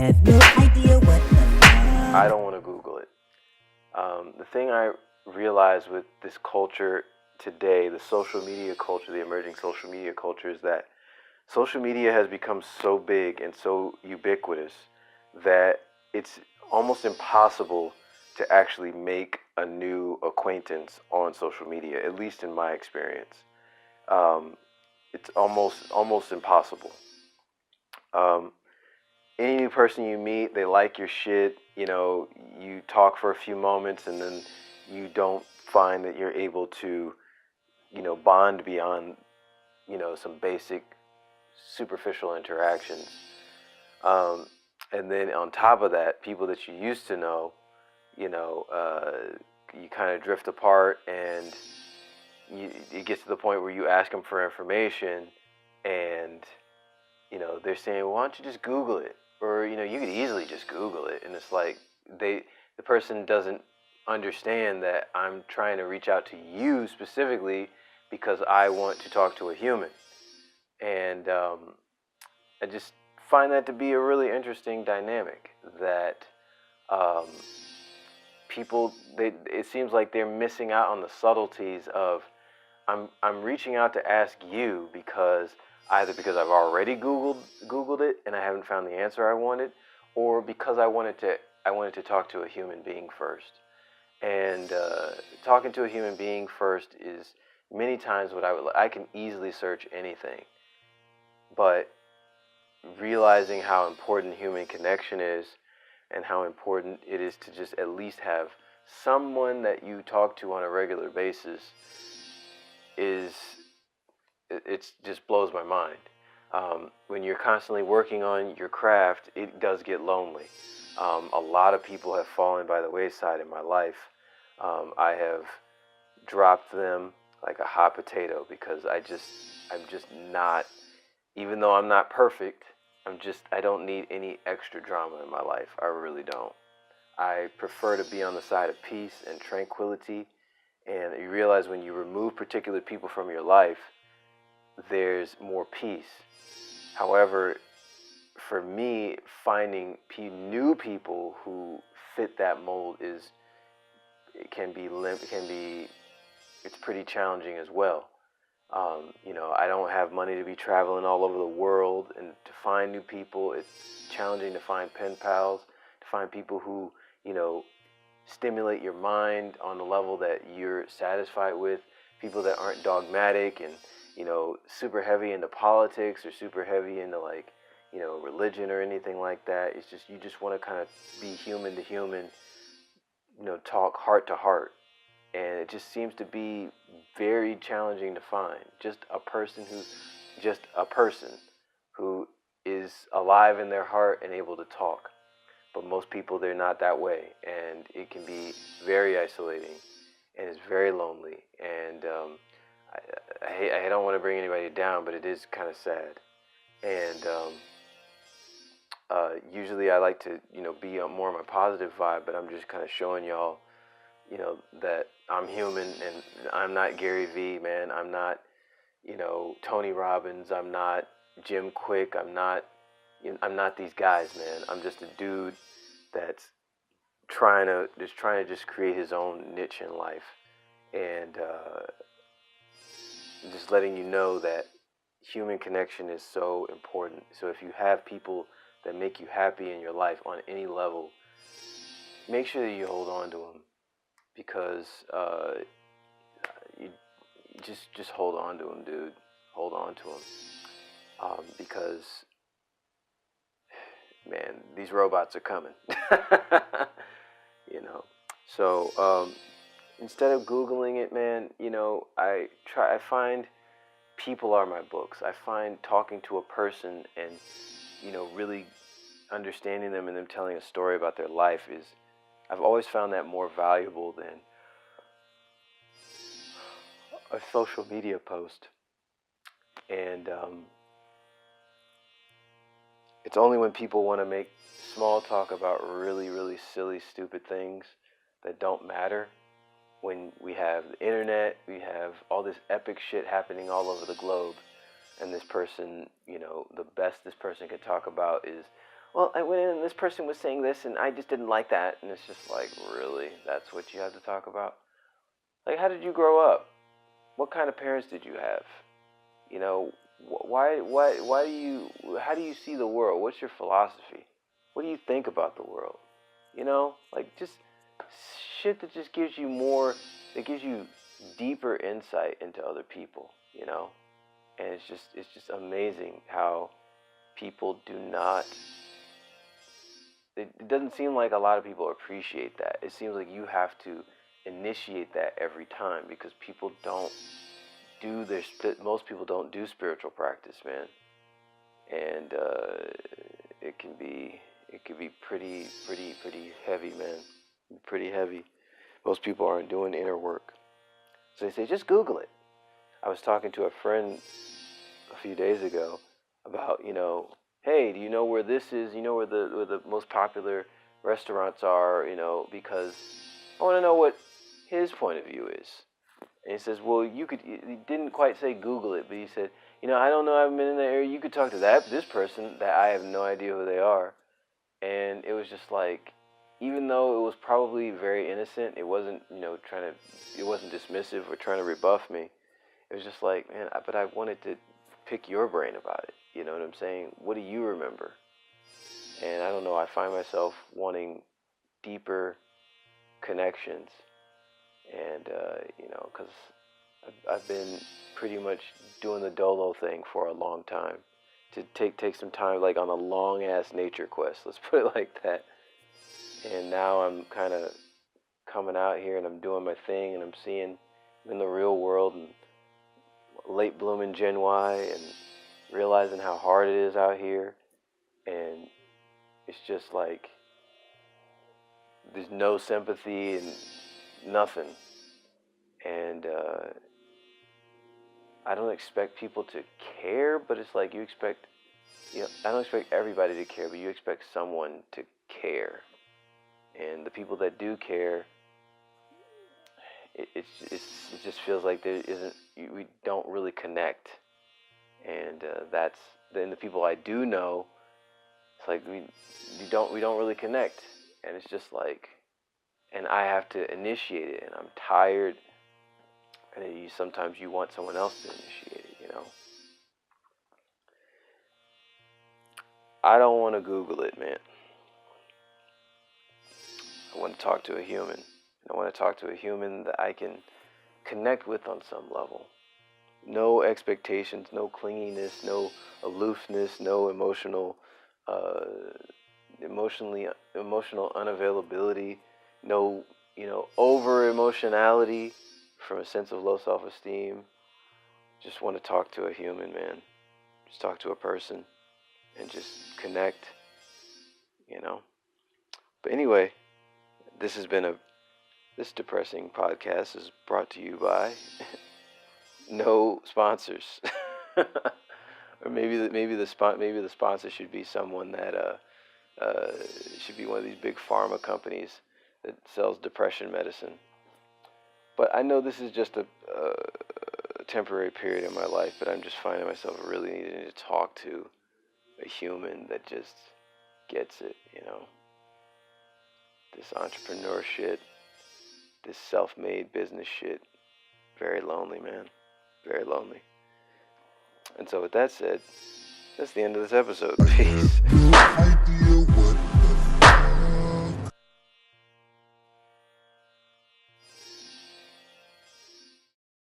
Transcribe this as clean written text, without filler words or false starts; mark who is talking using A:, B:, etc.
A: have no idea what the
B: I don't want to Google it. The thing I realize with this culture today, the social media culture, the emerging social media culture, is that social media has become so big and so ubiquitous that it's almost impossible to actually make a new acquaintance on social media, at least in my experience. Um, it's almost impossible. Um, any new person you meet, they like your shit. You talk for a few moments, and then you don't find that you're able to, bond beyond, some basic superficial interactions. Um, and then on top of that, people that you used to know, you know, uh, you kind of drift apart, and it gets to the point where you ask them for information, and they're saying, well, "Why don't you just Google it?" Or you could easily just Google it, and it's like the person doesn't understand that I'm trying to reach out to you specifically because I want to talk to a human, and I just find that to be a really interesting dynamic that um, people it seems like they're missing out on the subtleties of I'm reaching out to ask you because either because I've already Googled it and I haven't found the answer I wanted, or because I wanted to talk to a human being first. And talking to a human being first is many times what I can easily search anything, but realizing how important human connection is and how important it is to just at least have someone that you talk to on a regular basis is it just blows my mind. When you're constantly working on your craft, it does get lonely. A lot of people have fallen by the wayside in my life. I have dropped them like a hot potato because I'm just not, even though I'm not perfect, I don't need any extra drama in my life. I really don't. I prefer to be on the side of peace and tranquility. And you realize when you remove particular people from your life, there's more peace. However, for me, finding new people who fit that mold it can be it's pretty challenging as well. I don't have money to be traveling all over the world, and to find new people, it's challenging to find pen pals, to find people who, you know, stimulate your mind on the level that you're satisfied with, people that aren't dogmatic and, super heavy into politics or super heavy into like, religion or anything like that. It's just, you just want to kind of be human to human, talk heart to heart. And it just seems to be very challenging to find just a person who's just a person who is alive in their heart and able to talk. But most people, they're not that way, and it can be very isolating, and it's very lonely. And I don't want to bring anybody down, but it is kind of sad. And usually I like to, be on more of my positive vibe, but I'm just kind of showing y'all, that I'm human and I'm not Gary Vee, man. I'm not, Tony Robbins. I'm not Jim Quick. I'm not these guys, man. I'm just a dude that's trying to just create his own niche in life, and just letting you know that human connection is so important. So if you have people that make you happy in your life on any level, make sure that you hold on to them, because you just hold on to them, dude. Hold on to them, because man, these robots are coming. you know. So instead of Googling it, man, I find people are my books. I find talking to a person and, really understanding them and them telling a story about their life is, I've always found that more valuable than a social media post. And it's only when people want to make small talk about really, really silly, stupid things that don't matter. When we have the internet, we have all this epic shit happening all over the globe, and this person, the best this person could talk about is well, I went in and this person was saying this and I just didn't like that. And it's just like, really? That's what you have to talk about? Like, how did you grow up? What kind of parents did you have? You know, why do you, how do you see the world? What's your philosophy? What do you think about the world? You know, like just shit that just gives you more, that gives you deeper insight into other people, you know? And it's just amazing how people do not, it doesn't seem like a lot of people appreciate that. It seems like you have to initiate that every time because people don't do their, most people don't do spiritual practice, man. And it can be pretty heavy, man. Pretty heavy. Most people aren't doing inner work. So they say, just Google it. I was talking to a friend a few days ago about, you know, hey, do you know where this is? You know where the most popular restaurants are, you know, because I want to know what his point of view is. And he says, well, he didn't quite say Google it, but he said, you know, I don't know, I haven't been in that area. You could talk to this person that I have no idea who they are. And it was just like, even though it was probably very innocent, it wasn't, you know, it wasn't dismissive or trying to rebuff me. It was just like, man, but I wanted to pick your brain about it. You know what I'm saying? What do you remember? And I don't know, I find myself wanting deeper connections. And, you know, because I've been pretty much doing the Dolo thing for a long time. To take some time, like on a long-ass nature quest, let's put it like that. And now I'm kind of coming out here and I'm doing my thing and I'm in the real world and late blooming Gen Y and realizing how hard it is out here. And it's just like, there's no sympathy and nothing. And I don't expect people to care, but it's like you expect, you know, I don't expect everybody to care, but you expect someone to care. And the people that do care, it just feels like we don't really connect. And then the people I do know, it's like we don't really connect. And it's just like, and I have to initiate it, and I'm tired. And sometimes you want someone else to initiate it, you know. I don't want to Google it, man. I want to talk to a human. I want to talk to a human that I can connect with on some level. No expectations, no clinginess, no aloofness, no emotional unavailability, no, you know, over emotionality from a sense of low self-esteem. Just want to talk to a human, man. Just talk to a person and just connect, you know. But anyway, this depressing podcast is brought to you by no sponsors. Or maybe the sponsor should be someone that should be one of these big pharma companies that sells depression medicine. But I know this is just a temporary period in my life, but I'm just finding myself really needing to talk to a human that just gets it, you know. This entrepreneur shit, this self-made business shit, very lonely, man. Very lonely. And so with that said, that's the end of this episode. Peace.